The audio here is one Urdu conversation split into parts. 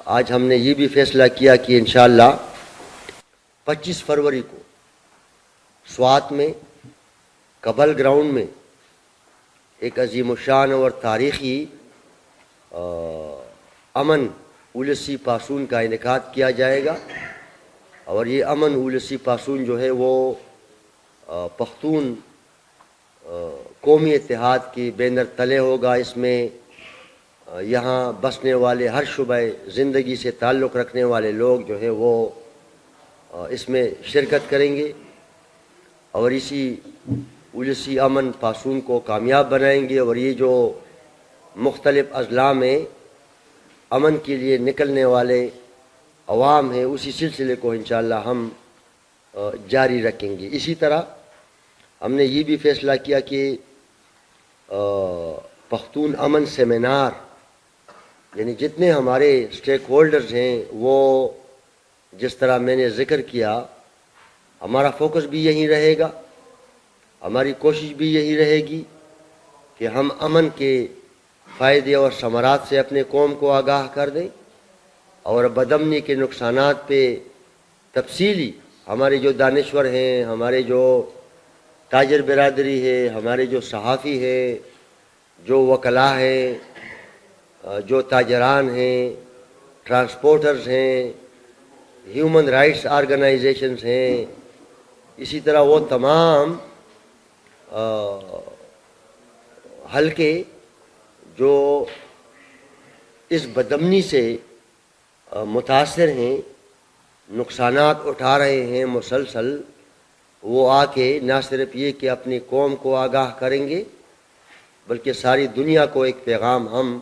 آج ہم نے یہ بھی فیصلہ کیا کہ انشاءاللہ 25 فروری کو سوات میں کبل گراؤنڈ میں ایک عظیم الشان اور تاریخی امن اولسی پاسون کا انعقاد کیا جائے گا، اور یہ امن اولسی پاسون جو ہے وہ پختون قومی اتحاد کی بینر تلے ہوگا۔ اس میں یہاں بسنے والے ہر شعبہ زندگی سے تعلق رکھنے والے لوگ جو ہے وہ اس میں شرکت کریں گے، اور اسی اولسی امن پاسون کو کامیاب بنائیں گے۔ اور یہ جو مختلف اضلاع میں امن کے لیے نکلنے والے عوام ہیں، اسی سلسلے کو انشاءاللہ ہم جاری رکھیں گے۔ اسی طرح ہم نے یہ بھی فیصلہ کیا کہ پختون امن سیمینار، یعنی جتنے ہمارے اسٹیک ہولڈرز ہیں، وہ جس طرح میں نے ذکر کیا، ہمارا فوکس بھی یہی رہے گا، ہماری کوشش بھی یہی رہے گی کہ ہم امن کے فائدے اور ثمرات سے اپنے قوم کو آگاہ کر دیں، اور بدامنی کے نقصانات پہ تفصیلی ہمارے جو دانشور ہیں، ہمارے جو تاجر برادری ہے، ہمارے جو صحافی ہیں، جو وکلاء ہیں، جو تاجران ہیں، ٹرانسپورٹرز ہیں، ہیومن رائٹس آرگنائزیشنز ہیں، اسی طرح وہ تمام حلقے جو اس بدامنی سے متاثر ہیں، نقصانات اٹھا رہے ہیں مسلسل، وہ آ کے نہ صرف یہ کہ اپنی قوم کو آگاہ کریں گے، بلکہ ساری دنیا کو ایک پیغام ہم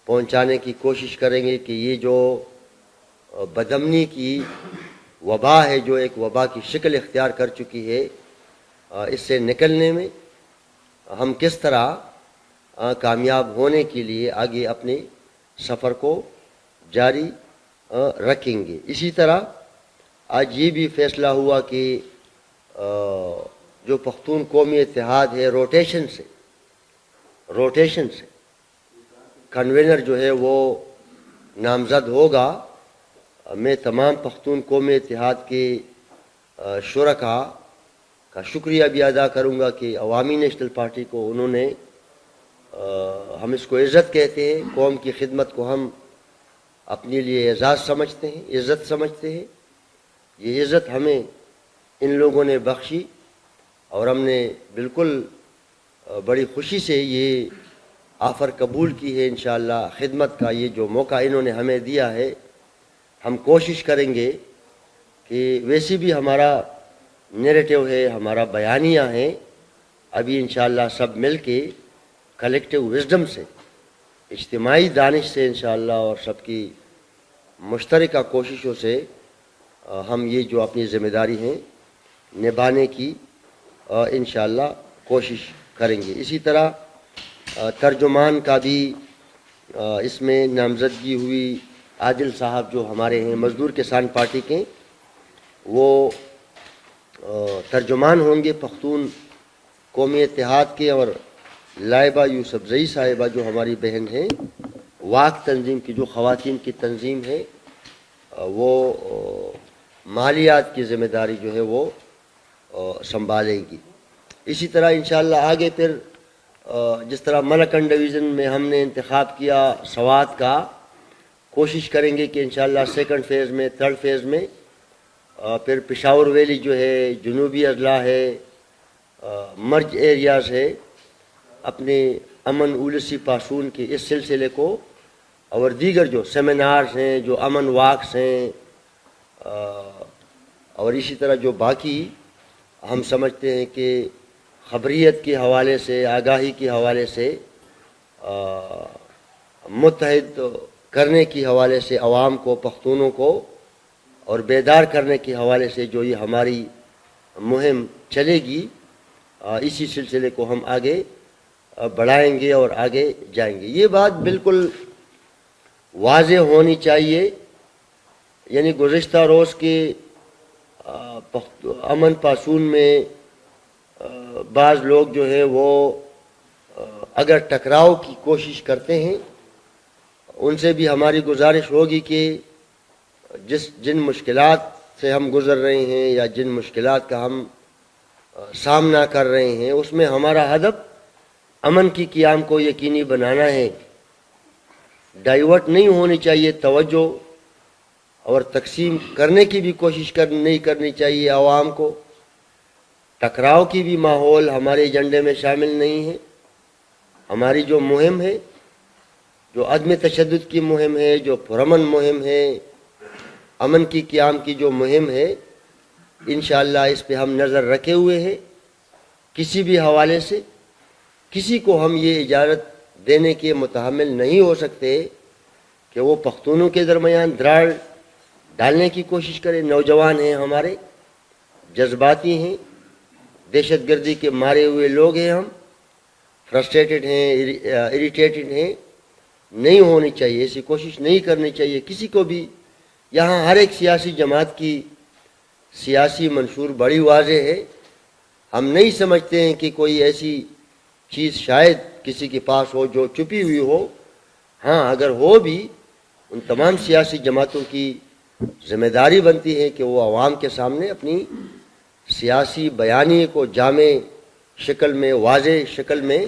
پہنچانے کی کوشش کریں گے کہ یہ جو بدامنی کی وبا ہے، جو ایک وبا کی شکل اختیار کر چکی ہے، اس سے نکلنے میں ہم کس طرح کامیاب ہونے کے لیے آگے اپنے سفر کو جاری رکھیں گے۔ اسی طرح آج یہ بھی فیصلہ ہوا کہ جو پختون قومی اتحاد ہے، روٹیشن سے کنوینر جو ہے وہ نامزد ہوگا۔ میں تمام پختون قومی اتحاد کے شرکاء کا شکریہ بھی ادا کروں گا کہ عوامی نیشنل پارٹی کو انہوں نے، ہم اس کو عزت کہتے ہیں، قوم کی خدمت کو ہم اپنے لیے اعزاز سمجھتے ہیں، عزت سمجھتے ہیں۔ یہ عزت ہمیں ان لوگوں نے بخشی، اور ہم نے بالکل بڑی خوشی سے یہ آفر قبول کی ہے۔ انشاءاللہ خدمت کا یہ جو موقع انہوں نے ہمیں دیا ہے، ہم کوشش کریں گے کہ ویسے بھی ہمارا نیریٹو ہے، ہمارا بیانیہ ہے، ابھی انشاءاللہ سب مل کے کلیکٹیو وزڈم سے، اجتماعی دانش سے انشاءاللہ، اور سب کی مشترکہ کوششوں سے ہم یہ جو اپنی ذمہ داری ہیں نبھانے کی انشاءاللہ کوشش کریں گے۔ اسی طرح ترجمان کا بھی اس میں نامزدگی ہوئی۔ عادل صاحب جو ہمارے ہیں مزدور کسان پارٹی کے، وہ ترجمان ہوں گے پختون قومی اتحاد کے، اور لائبہ یوسف زئی صاحبہ جو ہماری بہن ہیں، واق تنظیم کی جو خواتین کی تنظیم ہے، وہ مالیات کی ذمہ داری جو ہے وہ سنبھالے گی۔ اسی طرح انشاءاللہ آگے پھر جس طرح ملکنڈ ڈویژن میں ہم نے انتخاب کیا سوات کا، کوشش کریں گے کہ انشاءاللہ سیکنڈ فیز میں، تھرڈ فیز میں پھر پشاور ویلی جو ہے، جنوبی اضلاع ہے، مرج ایریاز ہے، اپنے امن اولسی پاسون کے اس سلسلے کو، اور دیگر جو سیمینارز ہیں، جو امن واکس ہیں، اور اسی طرح جو باقی ہم سمجھتے ہیں کہ خبریت کے حوالے سے، آگاہی کے حوالے سے، متحد کرنے کے حوالے سے عوام کو، پختونوں کو، اور بیدار کرنے کے حوالے سے جو یہ ہماری مہم چلے گی، اسی سلسلے کو ہم آگے بڑھائیں گے اور آگے جائیں گے۔ یہ بات بالکل واضح ہونی چاہیے، یعنی گزشتہ روز کے امن پاسون میں بعض لوگ جو ہیں وہ اگر ٹکراؤ کی کوشش کرتے ہیں، ان سے بھی ہماری گزارش ہوگی کہ جن مشکلات سے ہم گزر رہے ہیں یا جن مشکلات کا ہم سامنا کر رہے ہیں، اس میں ہمارا ہدف امن کی قیام کو یقینی بنانا ہے. ڈائیورٹ نہیں ہونی چاہیے توجہ، اور تقسیم کرنے کی بھی کوشش نہیں کرنی چاہیے عوام کو. ٹکراؤ کی بھی ماحول ہمارے ایجنڈے میں شامل نہیں ہے. ہماری جو مہم ہے، جو عدم تشدد کی مہم ہے، جو پرامن مہم ہے، امن کی قیام کی جو مہم ہے، انشاءاللہ اس پہ ہم نظر رکھے ہوئے ہیں. کسی بھی حوالے سے کسی کو ہم یہ اجازت دینے کے متحمل نہیں ہو سکتے کہ وہ پختونوں کے درمیان دراڑ ڈالنے کی کوشش کرے. نوجوان ہیں ہمارے، جذباتی ہیں، دہشت گردی کے مارے ہوئے لوگ ہیں، ہم فرسٹریٹڈ ہیں، اریٹیٹڈ ہیں. نہیں ہونی چاہیے، ایسی کوشش نہیں کرنی چاہیے کسی کو بھی. یہاں ہر ایک سیاسی جماعت کی سیاسی منشور بڑی واضح ہے. ہم نہیں سمجھتے ہیں کہ کوئی ایسی چیز شاید کسی کے پاس ہو جو چھپی ہوئی ہو. ہاں اگر ہو بھی، ان تمام سیاسی جماعتوں کی ذمہ داری بنتی ہے کہ وہ عوام کے سامنے اپنی سیاسی بیانیے کو جامع شکل میں، واضح شکل میں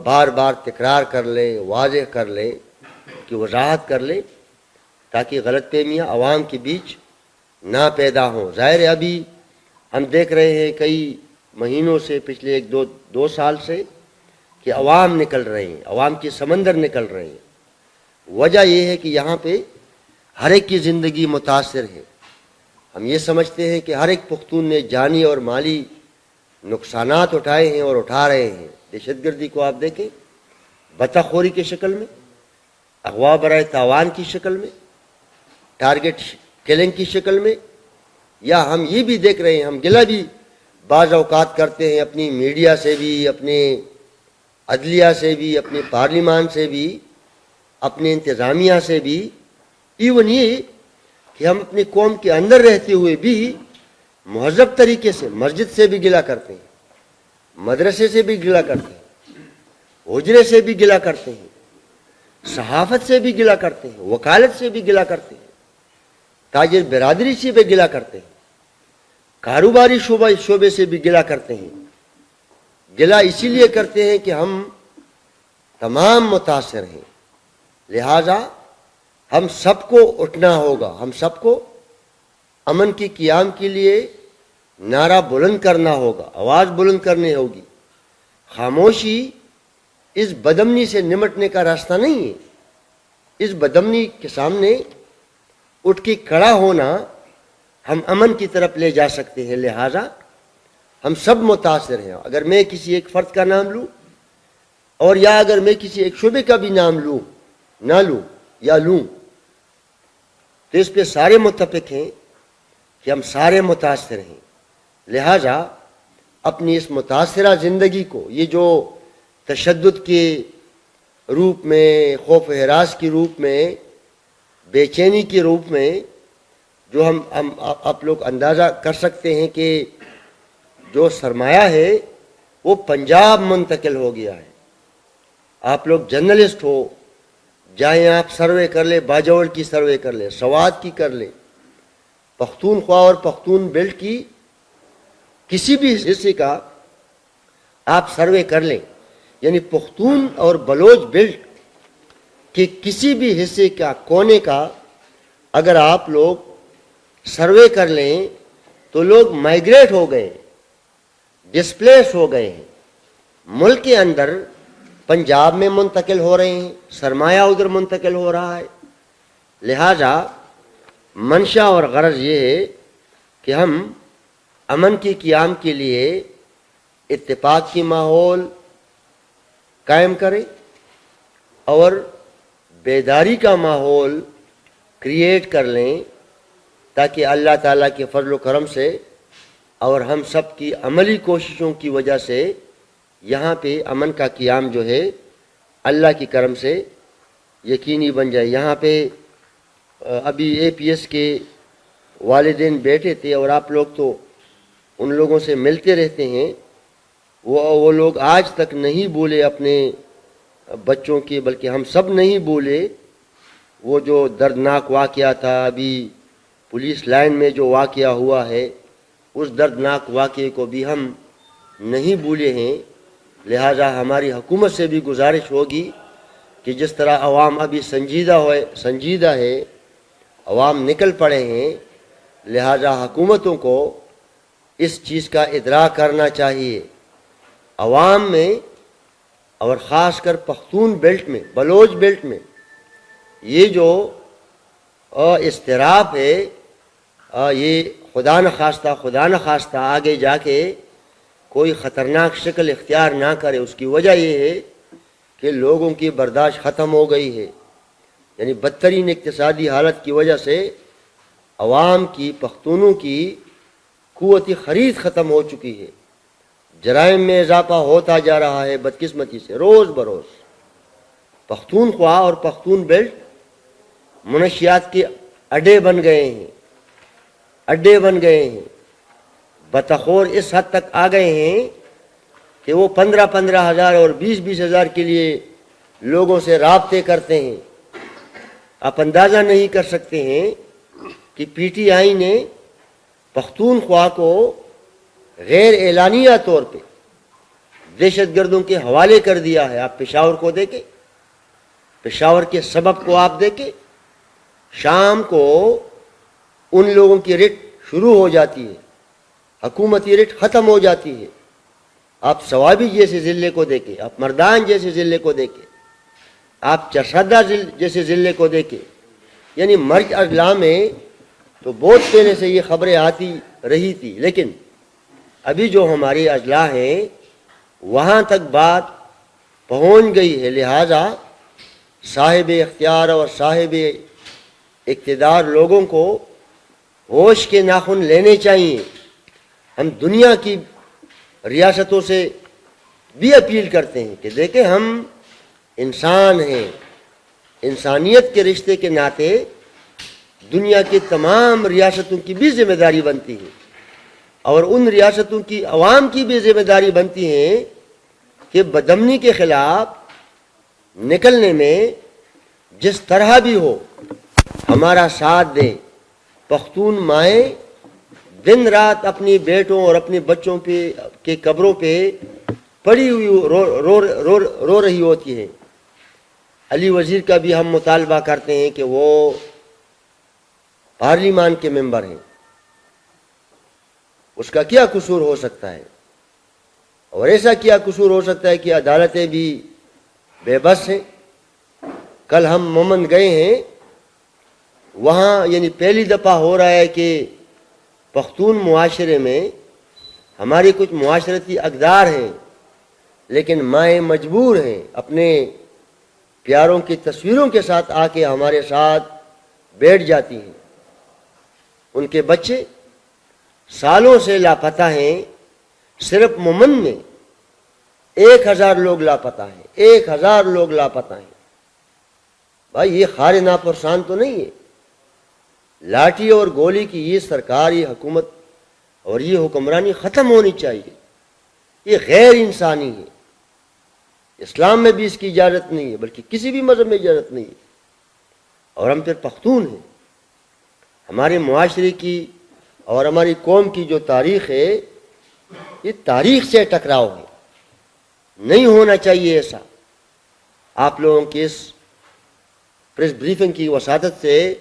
بار بار تکرار کر لے، واضح کر لے، کہ وضاحت کر لے، تاکہ غلط فہمیاں عوام کے بیچ نہ پیدا ہوں. ظاہر ہے ابھی ہم دیکھ رہے ہیں کئی مہینوں سے، پچھلے دو سال سے، کہ عوام نکل رہے ہیں، عوام کے سمندر نکل رہے ہیں. وجہ یہ ہے کہ یہاں پہ ہر ایک کی زندگی متاثر ہے. ہم یہ سمجھتے ہیں کہ ہر ایک پختون نے جانی اور مالی نقصانات اٹھائے ہیں اور اٹھا رہے ہیں. دہشت گردی کو آپ دیکھیں، بطخ خوری کی شکل میں، اغوا برائے تاوان کی شکل میں، ٹارگٹ کلنگ کی شکل میں، یا ہم یہ بھی دیکھ رہے ہیں، ہم گلہ بھی بعض اوقات کرتے ہیں اپنی میڈیا سے بھی، اپنے عدلیہ سے بھی، اپنے پارلیمان سے بھی، اپنے انتظامیہ سے بھی. ایون یہ کہ ہم اپنی قوم کے اندر رہتے ہوئے بھی مہذب طریقے سے مسجد سے بھی گلہ کرتے ہیں، مدرسے سے بھی گلہ کرتے ہیں، حجرے سے بھی گلہ کرتے ہیں، صحافت سے بھی گلہ کرتے ہیں، وکالت سے بھی گلہ کرتے ہیں، تاجر برادری سے بھی گلہ کرتے ہیں، کاروباری شعبے سے بھی گلہ کرتے ہیں. گلہ اسی لیے کرتے ہیں کہ ہم تمام متاثر ہیں. لہذا ہم سب کو اٹھنا ہوگا، ہم سب کو امن کی قیام کے لیے نعرہ بلند کرنا ہوگا، آواز بلند کرنی ہوگی. خاموشی اس بدامنی سے نمٹنے کا راستہ نہیں ہے. اس بدامنی کے سامنے اٹھ کے کھڑا ہونا ہم امن کی طرف لے جا سکتے ہیں. لہذا ہم سب متاثر ہیں. اگر میں کسی ایک فرد کا نام لوں، اور یا اگر میں کسی ایک شعبے کا بھی نام نہ لوں یا لوں، تو اس پہ سارے متفق ہیں کہ ہم سارے متاثر ہیں. لہذا اپنی اس متاثرہ زندگی کو، یہ جو تشدد کے روپ میں، خوف و ہراس کے روپ میں، بے چینی کے روپ میں، جو ہم آپ لوگ اندازہ کر سکتے ہیں کہ جو سرمایہ ہے وہ پنجاب منتقل ہو گیا ہے. آپ لوگ جرنلسٹ ہو، جائیں آپ سروے کر لیں، باجوڑ کی سروے کر لیں، سوات کی کر لیں، پختونخوا اور پختون بیلٹ کی کسی بھی حصے کا آپ سروے کر لیں. یعنی پختون اور بلوچ بیلٹ کے کسی بھی حصے کا، کونے کا اگر آپ لوگ سروے کر لیں تو لوگ مائیگریٹ ہو گئے، ڈسپلیس ہو گئے ہیں. ملک کے اندر پنجاب میں منتقل ہو رہے ہیں، سرمایہ ادھر منتقل ہو رہا ہے. لہذا منشا اور غرض یہ ہے کہ ہم امن کی قیام کے لیے اتفاق کی ماحول قائم کریں اور بیداری کا ماحول کریٹ کر لیں، تاکہ اللہ تعالیٰ کے فضل و کرم سے اور ہم سب کی عملی کوششوں کی وجہ سے یہاں پہ امن کا قیام جو ہے اللہ کی کرم سے یقینی بن جائے. یہاں پہ ابھی APS کے والدین بیٹھے تھے، اور آپ لوگ تو ان لوگوں سے ملتے رہتے ہیں. وہ لوگ آج تک نہیں بولے اپنے بچوں کی بلکہ ہم سب نہیں بھولے وہ جو دردناک واقعہ تھا ابھی پولیس لائن میں جو واقعہ ہوا ہے، اس دردناک واقعے کو بھی ہم نہیں بھولے ہیں۔ لہٰذا ہماری حکومت سے بھی گزارش ہوگی کہ جس طرح عوام ابھی سنجیدہ ہے، عوام نکل پڑے ہیں، لہٰذا حکومتوں کو اس چیز کا ادراک کرنا چاہیے۔ عوام میں اور خاص کر پختون بیلٹ میں، بلوچ بیلٹ میں یہ جو اضطراب ہے، یہ خدا نخواستہ آگے جا کے کوئی خطرناک شکل اختیار نہ کرے۔ اس کی وجہ یہ ہے کہ لوگوں کی برداشت ختم ہو گئی ہے، یعنی بدترین اقتصادی حالت کی وجہ سے عوام کی، پختونوں کی قوت خرید ختم ہو چکی ہے۔ جرائم میں اضافہ ہوتا جا رہا ہے بدقسمتی سے روز بروز۔ پختونخوا اور پختون بیلٹ منشیات کے اڈے بن گئے ہیں، بطخور اس حد تک آ گئے ہیں کہ وہ 15 ہزار اور 20 ہزار کے لیے لوگوں سے رابطے کرتے ہیں۔ آپ اندازہ نہیں کر سکتے ہیں کہ پی ٹی آئی نے پختونخوا کو غیر اعلانیہ طور پہ دہشت گردوں کے حوالے کر دیا ہے۔ آپ پشاور کو دیکھیں، پشاور کے سبب کو آپ دیکھیں، شام کو ان لوگوں کی رٹ شروع ہو جاتی ہے، حکومتی رٹ ختم ہو جاتی ہے۔ آپ سوابی جیسے ضلع کو دیکھیں، آپ مردان جیسے ضلع کو دیکھیں، آپ چرسدہ جیسے ضلع کو دیکھیں، یعنی مرج اضلاع میں تو بہت پہلے سے یہ خبریں آتی رہی تھی، لیکن ابھی جو ہماری اضلاع ہیں وہاں تک بات پہنچ گئی ہے۔ لہذا صاحب اختیار اور صاحب اقتدار لوگوں کو ہوش کے ناخن لینے چاہیے۔ ہم دنیا کی ریاستوں سے بھی اپیل کرتے ہیں کہ دیکھیں، ہم انسان ہیں، انسانیت کے رشتے کے ناطے دنیا کی تمام ریاستوں کی بھی ذمہ داری بنتی ہے، اور ان ریاستوں کی عوام کی بھی ذمہ داری بنتی ہے کہ بدامنی کے خلاف نکلنے میں جس طرح بھی ہو ہمارا ساتھ دیں۔ پختون مائیں دن رات اپنی بیٹوں اور اپنے بچوں کے قبروں پہ پڑی ہوئی رو رہی ہوتی ہیں۔ علی وزیر کا بھی ہم مطالبہ کرتے ہیں کہ وہ پارلیمان کے ممبر ہیں، اس کا کیا قصور ہو سکتا ہے؟ اور ایسا کیا قصور ہو سکتا ہے کہ عدالتیں بھی بے بس ہیں؟ کل ہم مومن گئے ہیں، وہاں یعنی پہلی دفعہ ہو رہا ہے کہ پختون معاشرے میں ہماری کچھ معاشرتی اقدار ہیں، لیکن مائیں مجبور ہیں اپنے پیاروں کی تصویروں کے ساتھ آ کے ہمارے ساتھ بیٹھ جاتی ہیں۔ ان کے بچے سالوں سے لاپتہ ہیں۔ صرف مومن میں 1000 لوگ لاپتہ ہیں، 1000 لوگ لاپتہ ہیں۔ بھائی یہ خار ناپرسان تو نہیں ہے؟ لاٹھی اور گولی کی یہ سرکار، یہ حکومت اور یہ حکمرانی ختم ہونی چاہیے۔ یہ غیر انسانی ہے، اسلام میں بھی اس کی اجازت نہیں ہے، بلکہ کسی بھی مذہب میں اجازت نہیں ہے۔ اور ہم پھر پختون ہیں۔ ہمارے معاشرے کی اور ہماری قوم کی جو تاریخ ہے، یہ تاریخ سے ٹکراؤ ہے، نہیں ہونا چاہیے ایسا۔ آپ لوگوں کی اس پریس بریفنگ کی وساطت سے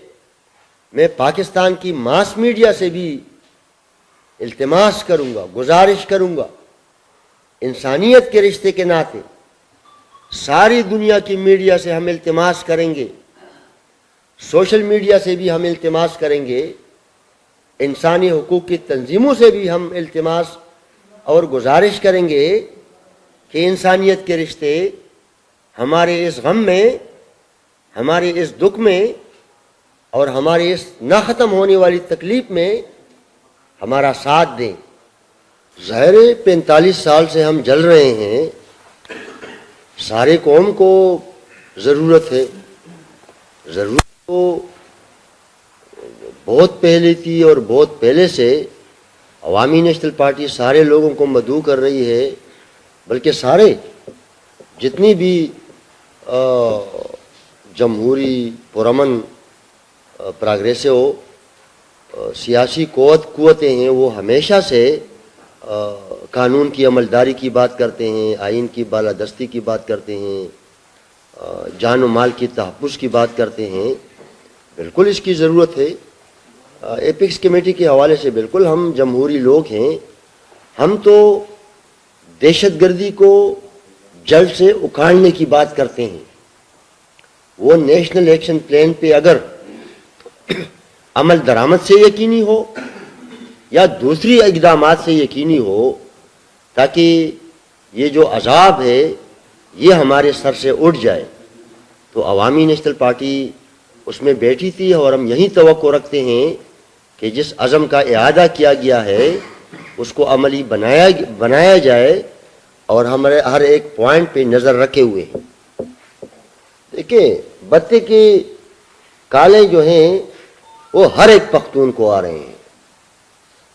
میں پاکستان کی ماس میڈیا سے بھی التماس کروں گا، گزارش کروں گا، انسانیت کے رشتے کے ناطے ساری دنیا کی میڈیا سے ہم التماس کریں گے، سوشل میڈیا سے بھی ہم التماس کریں گے، انسانی حقوق کی تنظیموں سے بھی ہم التماس اور گزارش کریں گے کہ انسانیت کے رشتے ہمارے اس غم میں، ہمارے اس دکھ میں اور ہماری اس نہ ختم ہونے والی تکلیف میں ہمارا ساتھ دیں۔ ظاہر 45 سال سے ہم جل رہے ہیں، سارے قوم کو ضرورت ہے، ضرورت تو بہت پہلے تھی اور بہت پہلے سے عوامی نیشنل پارٹی سارے لوگوں کو مدعو کر رہی ہے، بلکہ سارے جتنی بھی جمہوری پرامن پروگریسو سیاسی قوتیں ہیں وہ ہمیشہ سے قانون کی عملداری کی بات کرتے ہیں، آئین کی بالادستی کی بات کرتے ہیں، جان و مال کی تحفظ کی بات کرتے ہیں. بالکل اس کی ضرورت ہے. ایپکس کمیٹی کے حوالے سے بالکل ہم جمہوری لوگ ہیں. ہم تو دہشت گردی کو جڑ سے اکھاڑنے کی بات کرتے ہیں. وہ نیشنل ایکشن پلان پہ اگر عمل درآمد سے یقینی ہو یا دوسری اقدامات سے یقینی ہو تاکہ یہ جو عذاب ہے یہ ہمارے سر سے اٹھ جائے، تو عوامی نیشنل پارٹی اس میں بیٹھی تھی. اور ہم یہی توقع رکھتے ہیں کہ جس عزم کا اعادہ کیا گیا ہے اس کو عملی بنایا جائے، اور ہمارے ہر ایک پوائنٹ پہ نظر رکھے ہوئے ہیں. دیکھیں بتے کے کالے جو ہیں وہ ہر ایک پختون کو آ رہے ہیں.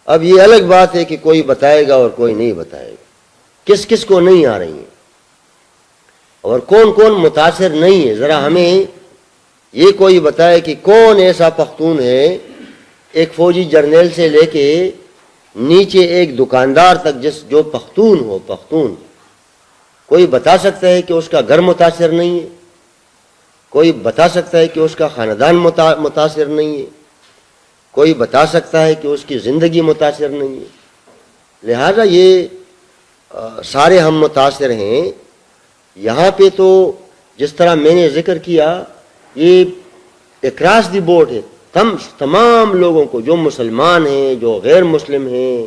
اب یہ الگ بات ہے کہ کوئی بتائے گا اور کوئی نہیں بتائے گا کس کس کو نہیں آ رہی ہیں اور کون کون متاثر نہیں ہے. ذرا ہمیں یہ کوئی بتائے کہ کون ایسا پختون ہے، ایک فوجی جرنیل سے لے کے نیچے ایک دکاندار تک جو پختون ہو، پختون کوئی بتا سکتا ہے کہ اس کا گھر متاثر نہیں ہے، کوئی بتا سکتا ہے کہ اس کا خاندان متاثر نہیں ہے، کوئی بتا سکتا ہے کہ اس کی زندگی متاثر نہیں ہے. لہذا یہ سارے ہم متاثر ہیں. یہاں پہ تو جس طرح میں نے ذکر کیا یہ اکراس دی بورڈ ہے. تمام لوگوں کو، جو مسلمان ہیں، جو غیر مسلم ہیں،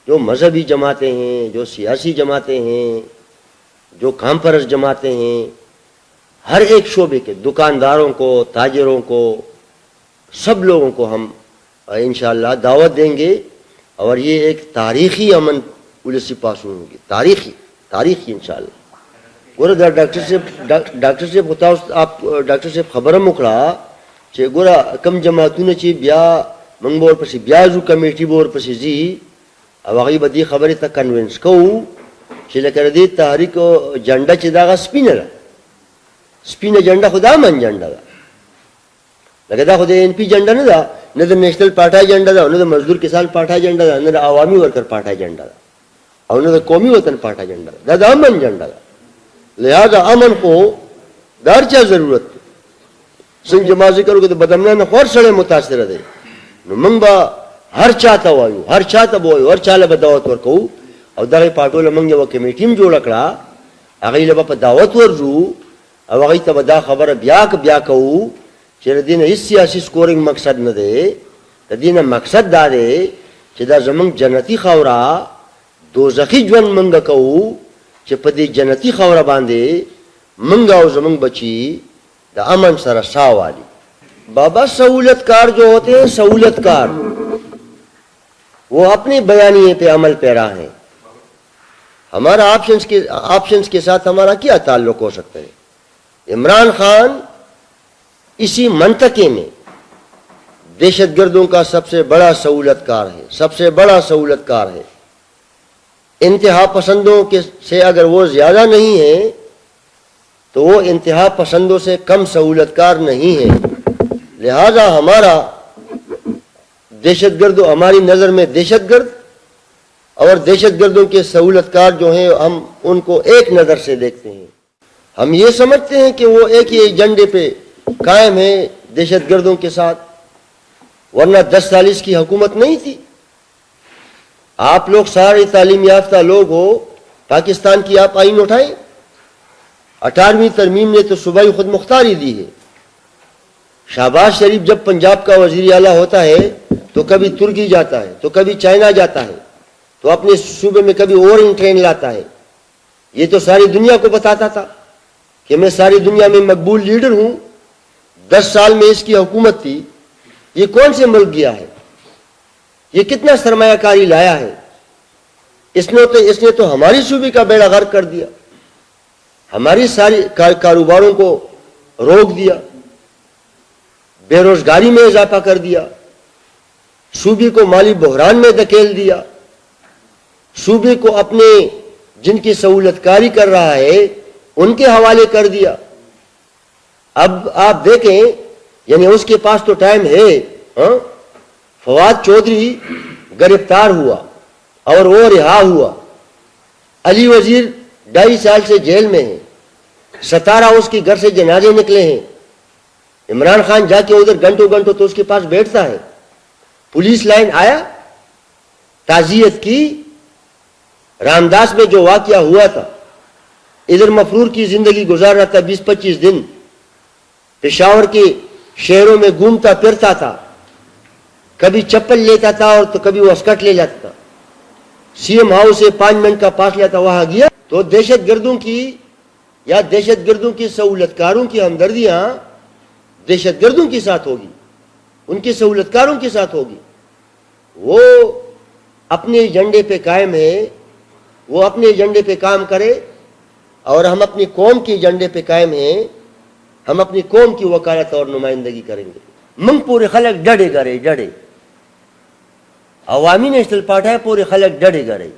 جو مذہبی جماعتیں ہیں، جو سیاسی جماعتیں ہیں، جو کام پرست جماعتیں ہیں، ہر ایک شعبے کے دکانداروں کو، تاجروں کو، سب لوگوں کو ہم انشاءاللہ دعوت دیں گے. اور یہ ایک تاریخی امن پالیسی پاس ہوگی، تاریخی انشاءاللہ. گورا ڈاکٹر صاحب بتاؤ آپ ڈاکٹر صاحب خبر مکڑا چې ګوره کم جماعتونه چې بیا موږ به ورپسې بیا ځو کمیټي به ورپسې ځي او هغوی به دې خبرې ته کنوینس کوو چې لکه د دې تحریک جنډه چې دغه سپینه ده، سپینه جنډه خو د امن جنډه ده، لکه دا خو د این پی جنډه نه ده، نه د نیشنل پارټای جنډه ده، نه د مزدور کسان پارټای جنډه ده، نه د عوامي ورکر پارټای جنډه ده، او نه د قومي وطن پارټای جنډه ده. دا د امن جنډه ده. لہذا امن کو د هر چا ضرورت دی. څنګه چې ما ذکر وکړو د بدامنۍ نه خور سړی متاثره دی، نو موږ به هر چا ته وایو، هر چا ته به وایو، هر چا له به دعوت ورکوو. او دغې پارټو له موږ یوه کمیټي هم جوړه کړه، هغوی له به په دعوت ورځو او هغوی ته به دا خبره بیا کوو چې د دې نه هېڅ سیاسي سکورینګ مقصد نه دی. د دې نه مقصد دا دی چې دا زموږ جنتي خاوره دوزخي ژوند موږ کوو چې په دې جنتي خاوره باندې موږ او زموږ بچي دا امن سره سا والی. بابا سہولت کار جو ہوتے ہیں، سہولت کار، وہ اپنے بیانیے پہ عمل پیرا ہیں. ہمارا آپشنز کے ساتھ ہمارا کیا تعلق ہو سکتا ہے؟ عمران خان اسی منطقے میں دہشت گردوں کا سب سے بڑا سہولت کار ہے، سب سے بڑا سہولت کار ہے. انتہا پسندوں سے اگر وہ زیادہ نہیں ہے تو وہ انتہا پسندوں سے کم سہولت کار نہیں ہے. لہذا ہمارا دہشت گرد، ہماری نظر میں دہشت گرد اور دہشت گردوں کے سہولت کار جو ہیں ہم ان کو ایک نظر سے دیکھتے ہیں. ہم یہ سمجھتے ہیں کہ وہ ایک ہی ایجنڈے پہ قائم ہیں دہشت گردوں کے ساتھ، ورنہ 10 سال اس کی حکومت نہیں تھی. آپ لوگ سارے تعلیم یافتہ لوگ ہو، پاکستان کی آپ آئین اٹھائیں. 18ویں ترمیم نے تو صوبائی خود مختاری دی ہے. شہباز شریف جب پنجاب کا وزیر اعلیٰ ہوتا ہے تو کبھی ترکی جاتا ہے، تو کبھی چائنا جاتا ہے، تو اپنے صوبے میں کبھی اورنگ ٹرین لاتا ہے. یہ تو ساری دنیا کو بتاتا تھا کہ میں ساری دنیا میں مقبول لیڈر ہوں. 10 سال میں اس کی حکومت تھی. یہ کون سے ملک گیا ہے؟ یہ کتنا سرمایہ کاری لایا ہے؟ اس نے تو ہماری صوبے کا بیڑا غرق کر دیا، ہماری ساری کاروباروں کو روک دیا، بے روزگاری میں اضافہ کر دیا، صوبے کو مالی بحران میں دھکیل دیا، صوبے کو اپنے جن کی سہولت کاری کر رہا ہے ان کے حوالے کر دیا. اب آپ دیکھیں یعنی اس کے پاس تو ٹائم ہے. فواد چودھری گرفتار ہوا اور وہ رہا ہوا. علی وزیر 2.5 سال سے جیل میں ہے. 17 اس کے گھر سے جنازے نکلے ہیں. عمران خان جا کے ادھر گھنٹوں گھنٹوں تو اس کے پاس بیٹھتا ہے. پولیس لائن آیا, تعزیت کی. رامداس میں جو واقعہ ہوا تھا, ادھر مفرور کی زندگی گزار رہا تھا 20-25 دن. پشاور کے شہروں میں گھومتا پھرتا تھا, کبھی چپل لیتا تھا اور تو کبھی وہ اسکٹ لے جاتا تھا. سی ایم ہاؤس سے 5 منٹ کا فاصلہ تھا, وہاں گیا تو دہشت گردوں کی یا دہشت گردوں کی سہولت کاروں کی ہمدردیاں دہشت گردوں کے ساتھ ہوگی, ان کے سہولت کاروں کے ساتھ ہوگی. وہ اپنے ایجنڈے پہ قائم ہے, وہ اپنے ایجنڈے پہ کام کرے, اور ہم اپنی قوم کے ایجنڈے پہ قائم ہیں. ہم اپنی قوم کی وکالت اور نمائندگی کریں گے. منگ پورے خلق ڈڑے گرے ڈڑے, عوامی نیشنل پارٹی ہے پورے خلق ڈڑے گرے.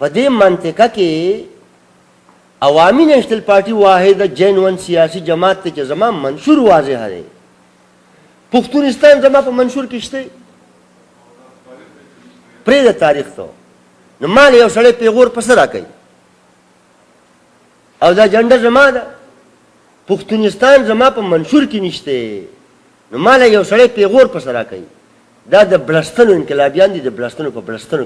پدے مانتے کا کہ عوامی نیشنل پارٹی واحد جینون سیاسی جماعت تے زما منشور واضح ہے. پختونستان زما پا منشور کشتے پرید تاریخ تو نو مال یو سڑے پیغور پسرا کئی او دا جنڈر زما دا پختونستان زما پا منشور کی نشتے نو مال یو سڑے پیغور پسرا کئی. دا دا بلستنو انقلابیان دی, دا بلستنو پا بلستنو